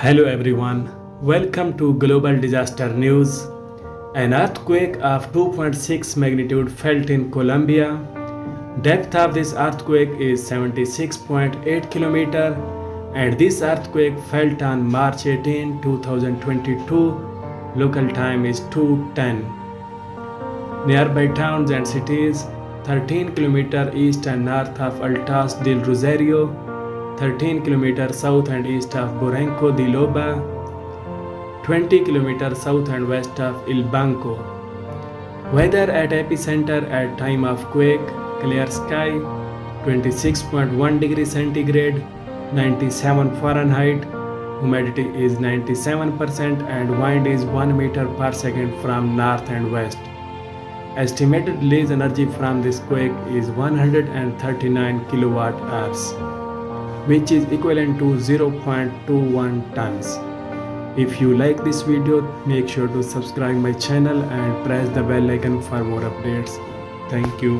Hello everyone, welcome to Global Disaster News. An earthquake of 2.6 magnitude felt in Colombia. Depth of this earthquake is 76.8 km and this earthquake felt on March 18, 2022. Local time is 2:10. Nearby towns and cities: 13 km east and north of Altas del Rosario, 13 km south and east of Barranco de Loba, 20 km south and west of Il Banco. Weather at epicenter at time of quake: clear sky, 26.1 degrees centigrade, 97 Fahrenheit, humidity is 97% and wind is 1 meter per second from north and west. Estimated release energy from this quake is 139 kilowatt hours, which is equivalent to 0.21 tons. If you like this video, make sure to subscribe my channel and press the bell icon for more updates. Thank you.